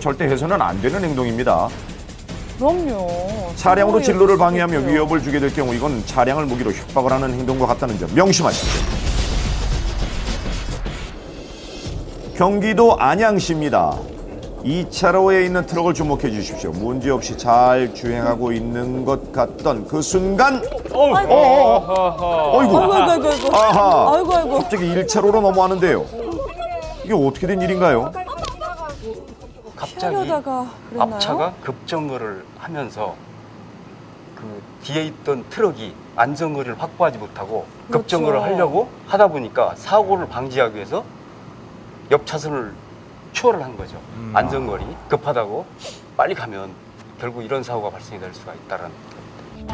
절대 해서는 안 되는 행동입니다. 그럼요. 차량으로 진로를 사고에 방해하며 이어질 수도 위협을 주게 될 경우 이건 차량을 무기로 협박을 하는 행동과 같다는 점 명심하십시오. 경기도 안양시입니다. 2차로에 있는 트럭을 주목해 주십시오. 문제없이 잘 주행하고 있는 것 같던 그 순간 어이구 아이고. 아하 아이고. 갑자기 1차로로 넘어가는데요. 이게 어떻게 된 일인가요? 갑자기 피하려다가 그랬나요? 앞차가 급정거를 하면서 그 뒤에 있던 트럭이 안전거리를 확보하지 못하고 그렇죠. 급정거를 하려고 하다 보니까 사고를 방지하기 위해서 옆 차선을 추월을 한 거죠. 안전거리 급하다고 빨리 가면 결국 이런 사고가 발생이 될 수가 있다는.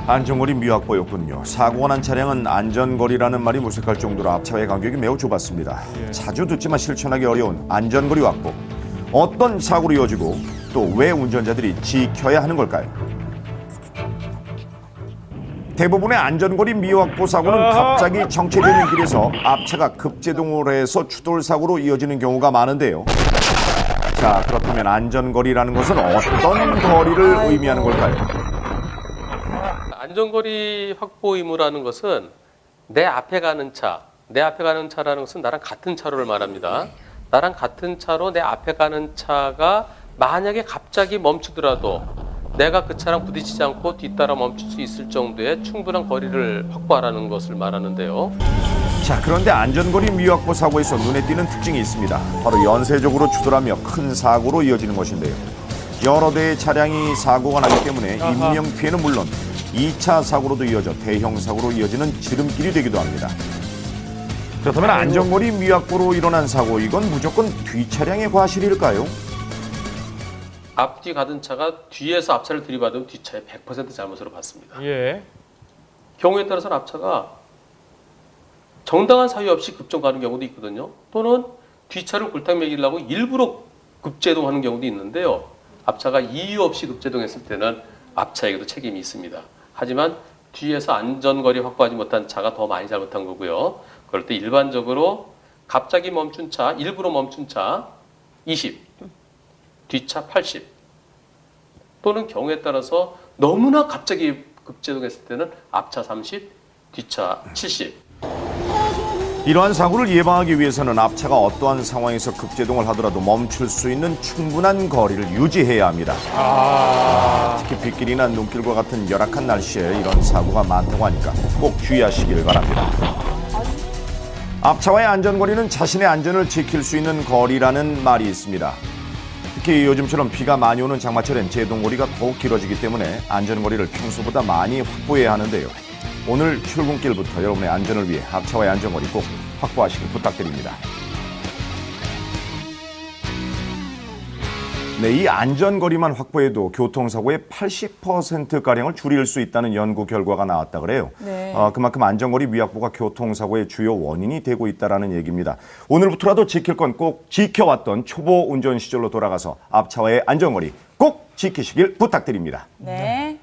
안전거리 미확보였군요. 사고가 난 차량은 안전거리라는 말이 무색할 정도로 앞차와의 간격이 매우 좁았습니다. 자주 듣지만 실천하기 어려운 안전거리 확보. 어떤 사고로 이어지고 또 왜 운전자들이 지켜야 하는 걸까요? 대부분의 안전거리 미확보 사고는 갑자기 정체되는 길에서 앞차가 급제동을 해서 추돌 사고로 이어지는 경우가 많은데요. 자, 그렇다면 안전거리라는 것은 어떤 거리를 의미하는 걸까요? 안전거리 확보 의무라는 것은 내 앞에 가는 차라는 것은 나랑 같은 차로를 말합니다. 나랑 같은 차로 내 앞에 가는 차가 만약에 갑자기 멈추더라도 내가 그 차랑 부딪히지 않고 뒤따라 멈출 수 있을 정도의 충분한 거리를 확보하라는 것을 말하는데요. 자, 그런데 안전거리 미확보 사고에서 눈에 띄는 특징이 있습니다. 바로 연쇄적으로 추돌하며 큰 사고로 이어지는 것인데요. 여러 대의 차량이 사고가 나기 때문에 인명 피해는 물론 2차 사고로도 이어져 대형 사고로 이어지는 지름길이 되기도 합니다. 그렇다면 안전거리 미확보로 일어난 사고, 이건 무조건 뒷차량의 과실일까요? 앞뒤 가던 차가 뒤에서 앞차를 들이받으면 뒷차의 100% 잘못으로 봤습니다. 예. 경우에 따라서는 앞차가 정당한 사유 없이 급정거하는 경우도 있거든요. 또는 뒷차를 골탕 먹이려고 일부러 급제동하는 경우도 있는데요. 앞차가 이유 없이 급제동했을 때는 앞차에게도 책임이 있습니다. 하지만 뒤에서 안전거리 확보하지 못한 차가 더 많이 잘못한 거고요. 그럴 때 일반적으로 갑자기 멈춘 차, 일부러 멈춘 차 20, 뒷차 80 또는 경우에 따라서 너무나 갑자기 급제동했을 때는 앞차 30, 뒷차 70. 이러한 사고를 예방하기 위해서는 앞차가 어떠한 상황에서 급제동을 하더라도 멈출 수 있는 충분한 거리를 유지해야 합니다. 특히 빗길이나 눈길과 같은 열악한 날씨에 이런 사고가 많다고 하니까 꼭 주의하시길 바랍니다. 앞차와의 안전거리는 자신의 안전을 지킬 수 있는 거리라는 말이 있습니다. 특히 요즘처럼 비가 많이 오는 장마철엔 제동거리가 더욱 길어지기 때문에 안전거리를 평소보다 많이 확보해야 하는데요. 오늘 출근길부터 여러분의 안전을 위해 앞차와의 안전거리 꼭 확보하시길 부탁드립니다. 네, 이 안전거리만 확보해도 교통사고의 80%가량을 줄일 수 있다는 연구 결과가 나왔다 그래요. 네. 그만큼 안전거리 미확보가 교통사고의 주요 원인이 되고 있다는 얘기입니다. 오늘부터라도 지킬 건 꼭 지켜왔던 초보 운전 시절로 돌아가서 앞차와의 안전거리 꼭 지키시길 부탁드립니다. 네.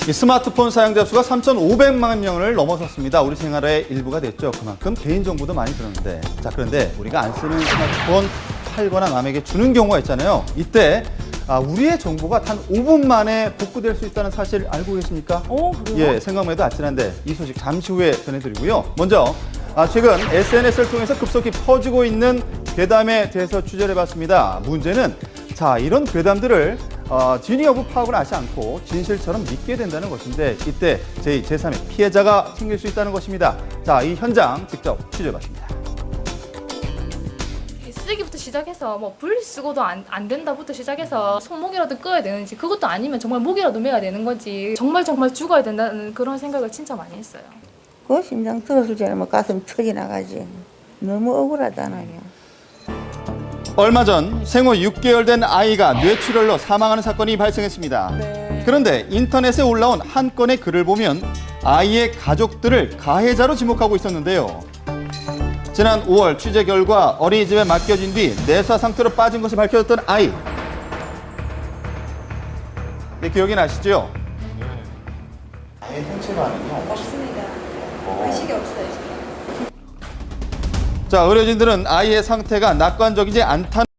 이 스마트폰 사용자 수가 3,500만 명을 넘어섰습니다. 우리 생활의 일부가 됐죠. 그만큼 개인정보도 많이 들었는데. 자, 그런데 우리가 안 쓰는 스마트폰 팔거나 남에게 주는 경우가 있잖아요. 이때 우리의 정보가 단 5분 만에 복구될 수 있다는 사실 알고 계십니까? 그래요? 예, 생각만 해도 아찔한데 이 소식 잠시 후에 전해드리고요. 먼저 최근 SNS를 통해서 급속히 퍼지고 있는 괴담에 대해서 취재를 해봤습니다. 문제는 이런 괴담들을 진위 여부 파악을 하지 않고 진실처럼 믿게 된다는 것인데 이때 제2, 제3의 피해자가 생길 수 있다는 것입니다. 자, 이 현장 직접 취재해봤습니다. 쓰기부터 시작해서 뭐 불 쓰고도 안 된다부터 시작해서 손목이라도 꺼야 되는지 그것도 아니면 정말 목이라도 매야 되는 거지 정말 죽어야 된다는 그런 생각을 진짜 많이 했어요. 그 심장 들었을 때는 뭐 가슴 터지 나가지. 너무 억울하잖아요. 얼마 전 생후 6개월 된 아이가 뇌출혈로 사망하는 사건이 발생했습니다. 네. 그런데 인터넷에 올라온 한 건의 글을 보면 아이의 가족들을 가해자로 지목하고 있었는데요. 지난 5월 취재 결과 어린이집에 맡겨진 뒤 내사 상태로 빠진 것이 밝혀졌던 아이. 네, 기억이 나시죠? 아이 상처가 아니요? 없습니다. 의식이 없어요. 자, 의료진들은 아이의 상태가 낙관적이지 않다는